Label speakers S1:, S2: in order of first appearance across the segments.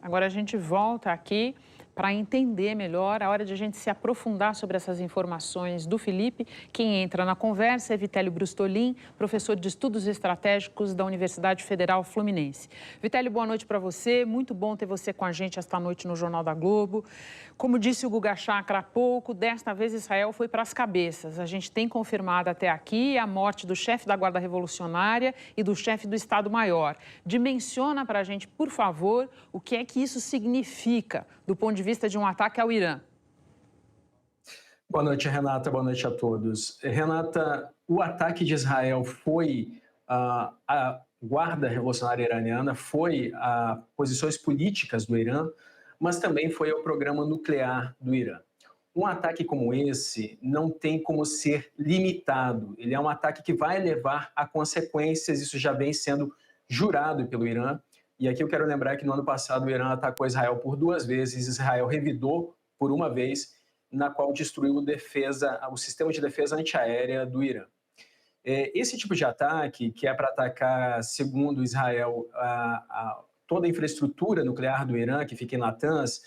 S1: Agora a gente volta aqui para entender melhor, a hora de a gente se aprofundar sobre essas informações do Felipe. Quem entra na conversa é Vitélio Brustolin, professor de Estudos Estratégicos da Universidade Federal Fluminense. Vitélio, boa noite para você, muito bom ter você com a gente esta noite no Jornal da Globo. Como disse o Guga Chakra há pouco, desta vez Israel foi para as cabeças. A gente tem confirmado até aqui a morte do chefe da Guarda Revolucionária e do chefe do Estado-Maior. Dimensiona para a gente, por favor, o que é que isso significa do ponto de vista de um ataque ao Irã.
S2: Boa noite, Renata. Boa noite a todos. Renata, o ataque de Israel foi a Guarda Revolucionária Iraniana, foi a posições políticas do Irã, mas também foi ao programa nuclear do Irã. Um ataque como esse não tem como ser limitado. Ele é um ataque que vai levar a consequências, isso já vem sendo jurado pelo Irã. E aqui eu quero lembrar que no ano passado o Irã atacou Israel por 2 vezes, Israel revidou por uma vez, na qual destruiu o sistema de defesa antiaérea do Irã. Esse tipo de ataque, que é para atacar, segundo Israel, toda a infraestrutura nuclear do Irã, que fica em Natanz,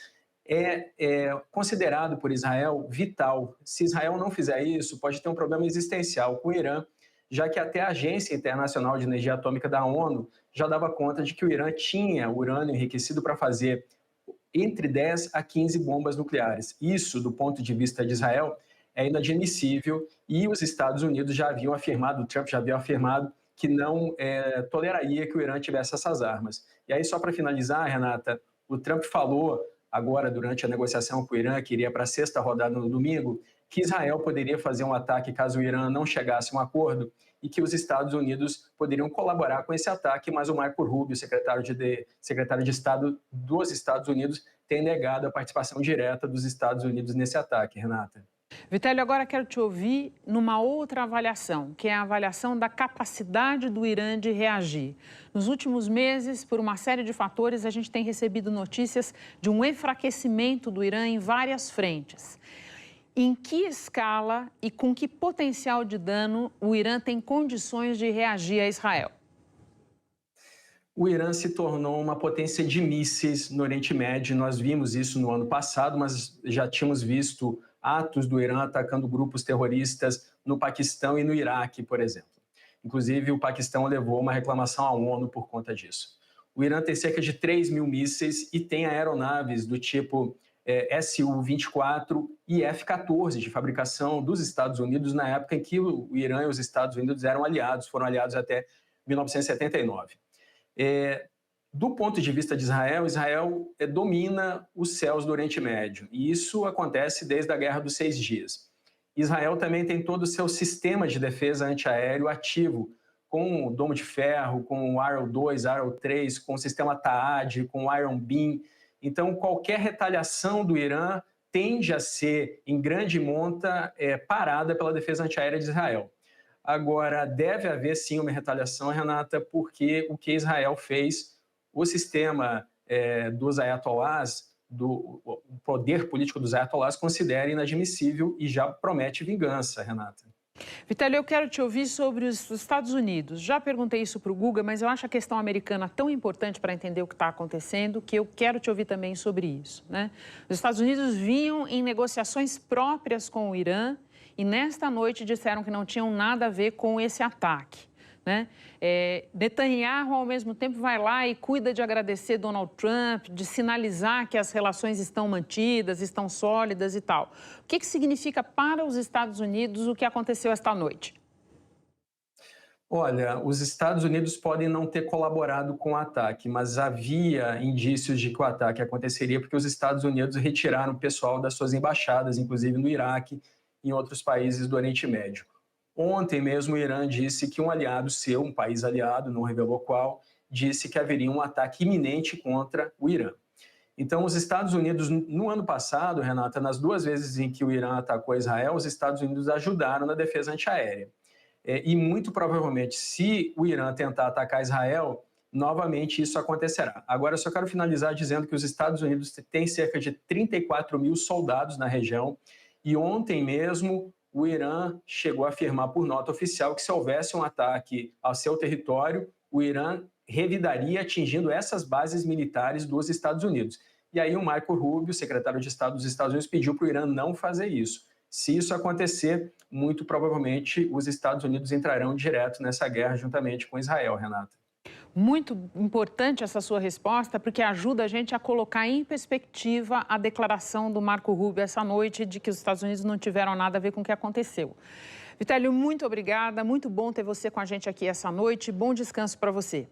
S2: é considerado por Israel vital. Se Israel não fizer isso, pode ter um problema existencial com o Irã, já que até a Agência Internacional de Energia Atômica da ONU já dava conta de que o Irã tinha urânio enriquecido para fazer entre 10 a 15 bombas nucleares. Isso, do ponto de vista de Israel, é inadmissível e os Estados Unidos já haviam afirmado, o Trump já havia afirmado que não toleraria que o Irã tivesse essas armas. E aí, só para finalizar, Renata, o Trump falou agora, durante a negociação com o Irã, que iria para a 6ª rodada no domingo, que Israel poderia fazer um ataque caso o Irã não chegasse a um acordo e que os Estados Unidos poderiam colaborar com esse ataque, mas o Marco Rubio, secretário de Estado dos Estados Unidos, tem negado a participação direta dos Estados Unidos nesse ataque, Renata.
S1: Vitélio, agora quero te ouvir numa outra avaliação, que é a avaliação da capacidade do Irã de reagir. Nos últimos meses, por uma série de fatores, a gente tem recebido notícias de um enfraquecimento do Irã em várias frentes. Em que escala e com que potencial de dano o Irã tem condições de reagir a Israel?
S2: O Irã se tornou uma potência de mísseis no Oriente Médio. Nós vimos isso no ano passado, mas já tínhamos visto atos do Irã atacando grupos terroristas no Paquistão e no Iraque, por exemplo. Inclusive, o Paquistão levou uma reclamação à ONU por conta disso. O Irã tem cerca de 3 mil mísseis e tem aeronaves do tipo Su-24 e F-14 de fabricação dos Estados Unidos na época em que o Irã e os Estados Unidos eram aliados, foram aliados até 1979. Do ponto de vista de Israel, Israel domina os céus do Oriente Médio, e isso acontece desde a Guerra dos 6 Dias. Israel também tem todo o seu sistema de defesa antiaéreo ativo, com o Domo de Ferro, com o Arrow 2, Arrow 3, com o sistema TAAD, com o Iron Beam. Então, qualquer retaliação do Irã tende a ser, em grande monta, parada pela defesa antiaérea de Israel. Agora, deve haver sim uma retaliação, Renata, porque o que Israel fez, o sistema dos ayatolás, o poder político dos ayatolás, considera inadmissível e já promete vingança, Renata.
S1: Vitélio, eu quero te ouvir sobre os Estados Unidos. Já perguntei isso para o Guga, mas eu acho a questão americana tão importante para entender o que está acontecendo que eu quero te ouvir também sobre isso, né? Os Estados Unidos vinham em negociações próprias com o Irã e nesta noite disseram que não tinham nada a ver com esse ataque, né? Netanyahu, ao mesmo tempo, vai lá e cuida de agradecer Donald Trump, de sinalizar que as relações estão mantidas, estão sólidas e tal. O que significa para os Estados Unidos o que aconteceu esta noite?
S2: Olha, os Estados Unidos podem não ter colaborado com o ataque, mas havia indícios de que o ataque aconteceria porque os Estados Unidos retiraram o pessoal das suas embaixadas, inclusive no Iraque e em outros países do Oriente Médio. Ontem mesmo o Irã disse que um aliado seu, um país aliado, não revelou qual, disse que haveria um ataque iminente contra o Irã. Então, os Estados Unidos, no ano passado, Renata, nas 2 vezes em que o Irã atacou Israel, os Estados Unidos ajudaram na defesa antiaérea. E muito provavelmente, se o Irã tentar atacar Israel, novamente isso acontecerá. Agora, eu só quero finalizar dizendo que os Estados Unidos têm cerca de 34 mil soldados na região e ontem mesmo o Irã chegou a afirmar por nota oficial que se houvesse um ataque ao seu território, o Irã revidaria atingindo essas bases militares dos Estados Unidos. E aí o Marco Rubio, secretário de Estado dos Estados Unidos, pediu para o Irã não fazer isso. Se isso acontecer, muito provavelmente os Estados Unidos entrarão direto nessa guerra juntamente com Israel, Renata.
S1: Muito importante essa sua resposta, porque ajuda a gente a colocar em perspectiva a declaração do Marco Rubio essa noite de que os Estados Unidos não tiveram nada a ver com o que aconteceu. Vitélio, muito obrigada, muito bom ter você com a gente aqui essa noite, bom descanso para você.